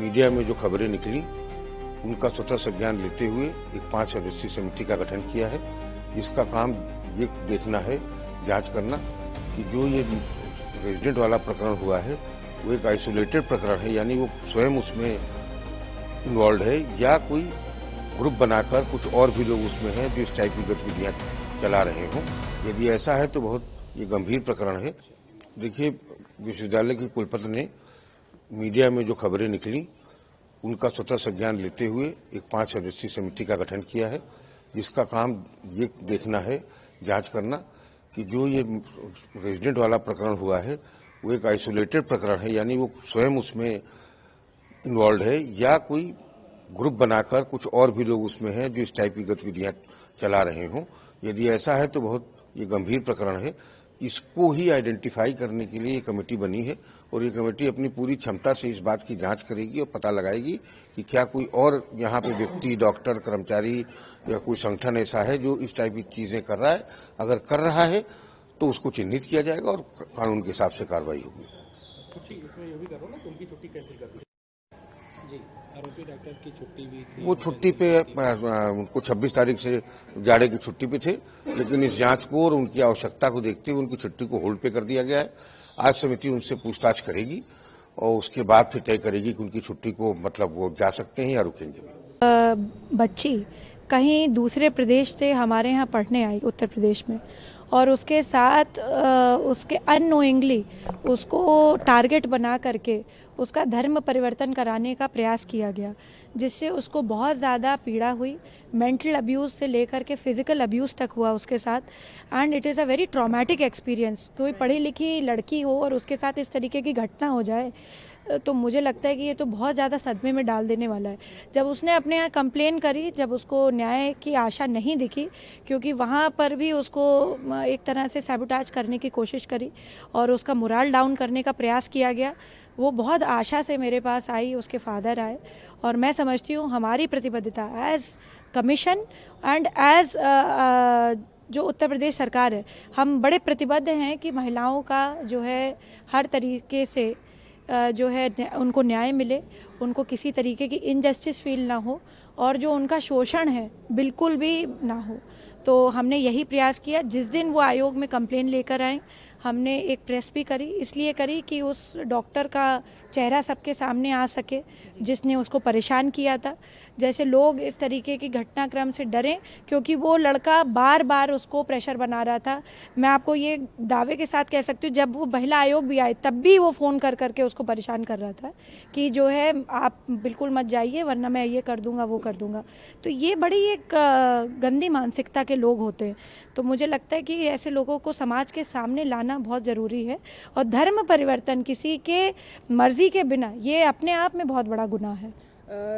Media में जो खबरें निकली उनका स्वतः संज्ञान लेते हुए एक 5 सदस्यीय समिति का गठन किया है, जिसका काम ये देखना है, जांच करना कि जो ये रेजिडेंट वाला प्रकरण हुआ है वो एक आइसोलेटेड प्रकरण है, यानी वो स्वयं उसमें इन्वॉल्व है या कोई ग्रुप बनाकर कुछ और भी लोग उसमें हैं जो इस टाइप की गतिविधियां चला रहे हों। यदि ऐसा है तो बहुत ये गंभीर प्रकरण है। देखिए, विश्वविद्यालय के कुलपति ने मीडिया में जो खबरें निकली उनका स्वतः संज्ञान लेते हुए एक 5 सदस्यीय समिति का गठन किया है, जिसका काम ये देखना है, जांच करना कि जो ये रेजिडेंट वाला प्रकरण हुआ है वो एक आइसोलेटेड प्रकरण है, यानी वो स्वयं उसमें इन्वॉल्व है या कोई ग्रुप बनाकर कुछ और भी लोग उसमें हैं जो इस टाइप की गतिविधियां चला रहे हों। यदि ऐसा है तो बहुत ये गंभीर प्रकरण है। इसको ही आइडेंटिफाई करने के लिए ये कमेटी बनी है और ये कमेटी अपनी पूरी क्षमता से इस बात की जांच करेगी और पता लगाएगी कि क्या कोई और यहाँ पे व्यक्ति, डॉक्टर, कर्मचारी या कोई संगठन ऐसा है जो इस टाइप की चीजें कर रहा है। अगर कर रहा है तो उसको चिन्हित किया जाएगा और कानून के हिसाब से कार्रवाई होगी। इसमें ये भी करो ना, उनकी छुट्टी कैंसिल कर दी जी। आरोपी डॉक्टर की छुट्टी भी थी, वो छुट्टी पे उनको 26 तारीख से जाड़े की छुट्टी पे थे, लेकिन इस जांच को और उनकी आवश्यकता को देखते हुए उनकी छुट्टी को होल्ड पे कर दिया गया है। आज समिति उनसे पूछताछ करेगी और उसके बाद फिर तय करेगी कि उनकी छुट्टी को मतलब वो जा सकते हैं या रुकेंगे। बच्ची कहीं दूसरे प्रदेश से हमारे यहाँ पढ़ने आई, उत्तर प्रदेश में, और उसके साथ उसके अननोइंगली उसको टारगेट बना करके उसका धर्म परिवर्तन कराने का प्रयास किया गया, जिससे उसको बहुत ज़्यादा पीड़ा हुई। मेंटल अब्यूज़ से लेकर के फिज़िकल अब्यूज़ तक हुआ उसके साथ, and it is a very traumatic experience. कोई पढ़ी लिखी लड़की हो और उसके साथ इस तरीके की घटना हो जाए तो मुझे लगता है कि ये तो बहुत ज़्यादा सदमे में डाल देने वाला है। जब उसने अपने यहाँ कंप्लेन करी, जब उसको न्याय की आशा नहीं दिखी, क्योंकि वहाँ पर भी उसको एक तरह से सैबोटाज करने की कोशिश करी और उसका मोरल डाउन करने का प्रयास किया गया, वो बहुत आशा से मेरे पास आई, उसके फादर आए, और मैं समझती हूँ हमारी प्रतिबद्धता एज कमीशन एंड एज जो उत्तर प्रदेश सरकार है, हम बड़े प्रतिबद्ध हैं कि महिलाओं का जो है हर तरीके से जो है उनको न्याय मिले, उनको किसी तरीके की इनजस्टिस फील ना हो और जो उनका शोषण है बिल्कुल भी ना हो। तो हमने यही प्रयास किया। जिस दिन वो आयोग में कंप्लेन लेकर आए, हमने एक प्रेस भी करी, इसलिए करी कि उस डॉक्टर का चेहरा सबके सामने आ सके जिसने उसको परेशान किया था। जैसे लोग इस तरीके की घटनाक्रम से डरें, क्योंकि वो लड़का बार बार उसको प्रेशर बना रहा था। मैं आपको ये दावे के साथ कह सकती हूँ, जब वो महिला आयोग भी आए तब भी वो फ़ोन कर करके उसको परेशान कर रहा था कि जो है आप बिल्कुल मत जाइए वरना मैं ये कर दूंगा, वो कर दूंगा। तो ये बड़ी एक गंदी मानसिकता के लोग होते हैं। तो मुझे लगता है कि ऐसे लोगों को समाज के सामने लाना बहुत ज़रूरी है, और धर्म परिवर्तन किसी के मर्जी के बिना ये अपने आप में बहुत बड़ा गुनाह है।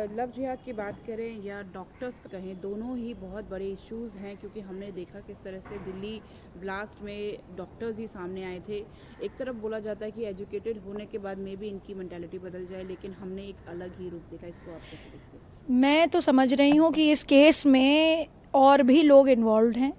लव जिहाद की बात करें या डॉक्टर्स कहें, दोनों ही बहुत बड़े इश्यूज़ हैं, क्योंकि हमने देखा किस तरह से दिल्ली ब्लास्ट में डॉक्टर्स ही सामने आए थे। एक तरफ बोला जाता है कि एजुकेटेड होने के बाद में भी इनकी मेंटालिटी बदल जाए, लेकिन हमने एक अलग ही रूप देखा। इसको आप कैसे देखते हैं? मैं तो समझ रही हूँ कि इस केस में और भी लोग इन्वॉल्व हैं,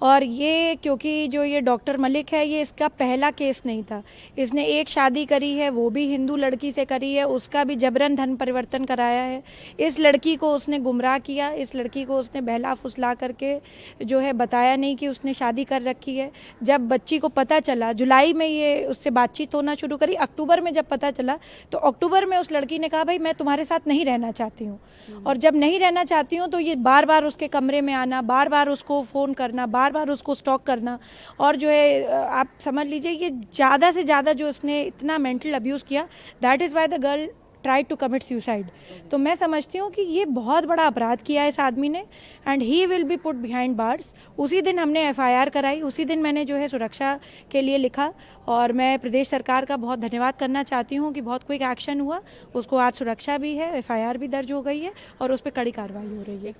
और ये क्योंकि जो ये डॉक्टर मलिक है, ये इसका पहला केस नहीं था। इसने एक शादी करी है, वो भी हिंदू लड़की से करी है, उसका भी जबरन धर्म परिवर्तन कराया है। इस लड़की को उसने गुमराह किया, इस लड़की को उसने बहला फुसला करके जो है बताया नहीं कि उसने शादी कर रखी है। जब बच्ची को पता चला, जुलाई में ये उससे बातचीत होना शुरू करी, अक्टूबर में जब पता चला तो अक्टूबर में उस लड़की ने कहा भाई मैं तुम्हारे साथ नहीं रहना चाहती हूँ। और जब नहीं रहना चाहती हूँ तो ये बार बार उसके कमरे में आना, बार बार उसको फ़ोन करना, बार बार उसको स्टॉक करना, और जो है आप समझ लीजिए ये ज़्यादा से ज़्यादा जो इसने इतना मेंटल अब्यूज़ किया, that is why the girl try to commit suicide. तो मैं समझती हूँ कि ये बहुत बड़ा अपराध किया है इस आदमी ने, and he will be put behind bars. उसी दिन हमने FIR कराई, उसी दिन मैंने जो है सुरक्षा के लिए लिखा, और मैं प्रदेश सरकार का बहुत धन्यवाद करना चाहती हूँ कि बहुत क्विक एक्शन हुआ। उसको आज सुरक्षा भी है, FIR भी दर्ज हो गई है और उस पर कड़ी कार्रवाई हो रही है।